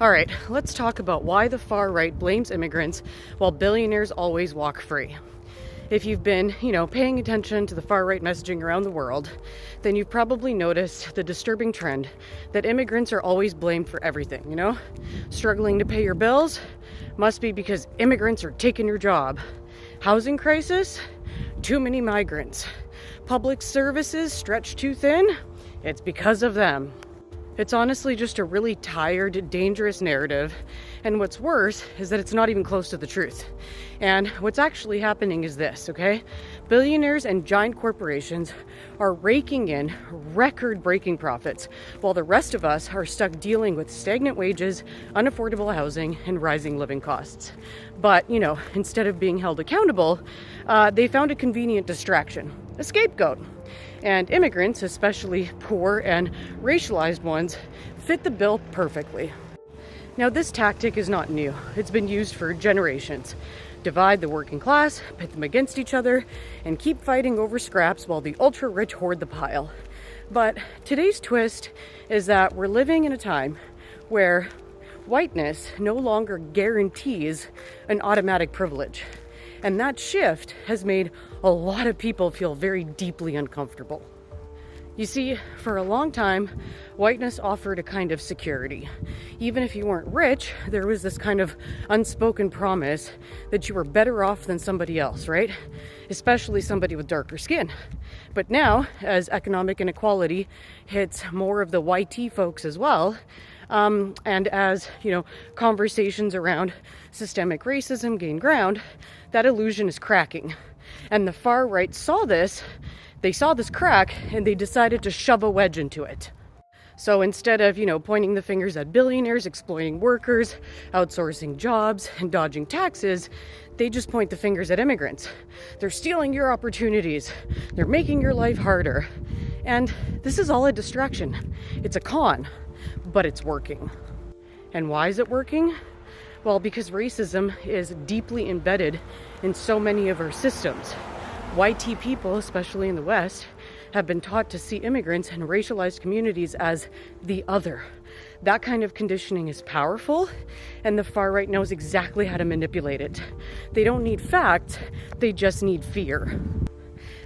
All right, let's talk about why the far right blames immigrants while billionaires always walk free. If you've been, paying attention to the far right messaging around the world, then you've probably noticed the disturbing trend that immigrants are always blamed for everything, Struggling to pay your bills must be because immigrants are taking your job. Housing crisis? Too many migrants. Public services stretched too thin? It's because of them. It's honestly just a really tired, dangerous narrative. And what's worse is that it's not even close to the truth. And what's actually happening is this, okay? Billionaires and giant corporations are raking in record-breaking profits, while the rest of us are stuck dealing with stagnant wages, unaffordable housing, and rising living costs. But, instead of being held accountable, they found a convenient distraction, a scapegoat. And immigrants, especially poor and racialized ones, fit the bill perfectly. Now, this tactic is not new. It's been used for generations. Divide the working class, pit them against each other, and keep fighting over scraps while the ultra-rich hoard the pile. But today's twist is that we're living in a time where whiteness no longer guarantees an automatic privilege. And that shift has made a lot of people feel very deeply uncomfortable. You see, for a long time, whiteness offered a kind of security. Even if you weren't rich, there was this kind of unspoken promise that you were better off than somebody else, right? Especially somebody with darker skin. But now, as economic inequality hits more of the white folks as well, and as, conversations around systemic racism gain ground, that illusion is cracking. And the far right saw this. They saw this crack and they decided to shove a wedge into it. So instead of, pointing the fingers at billionaires, exploiting workers, outsourcing jobs, and dodging taxes, they just point the fingers at immigrants. They're stealing your opportunities. They're making your life harder. And this is all a distraction. It's a con, but it's working. And why is it working? Well, because racism is deeply embedded in so many of our systems. White people, especially in the West, have been taught to see immigrants and racialized communities as the other. That kind of conditioning is powerful, and the far right knows exactly how to manipulate it. They don't need facts, they just need fear.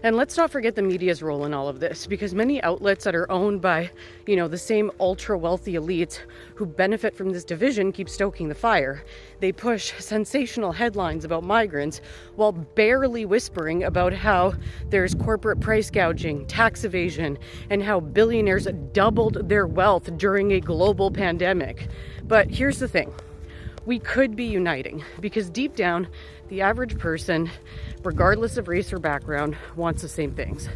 And let's not forget the media's role in all of this, because many outlets that are owned by, the same ultra-wealthy elites who benefit from this division keep stoking the fire. They push sensational headlines about migrants while barely whispering about how there's corporate price gouging, tax evasion, and how billionaires doubled their wealth during a global pandemic. But here's the thing. We could be uniting because deep down, the average person, regardless of race or background, wants the same things.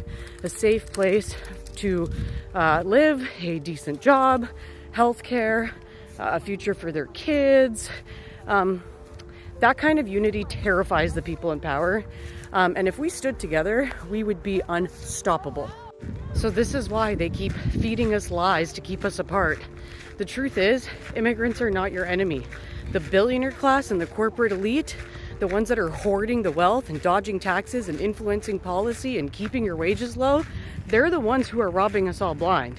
A safe place to live, a decent job, healthcare, a future for their kids. That kind of unity terrifies the people in power. And if we stood together, we would be unstoppable. So this is why they keep feeding us lies to keep us apart. The truth is, immigrants are not your enemy. The billionaire class and the corporate elite, the ones that are hoarding the wealth and dodging taxes and influencing policy and keeping your wages low, they're the ones who are robbing us all blind.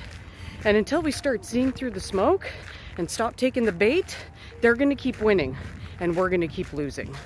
And until we start seeing through the smoke and stop taking the bait, they're going to keep winning and we're going to keep losing.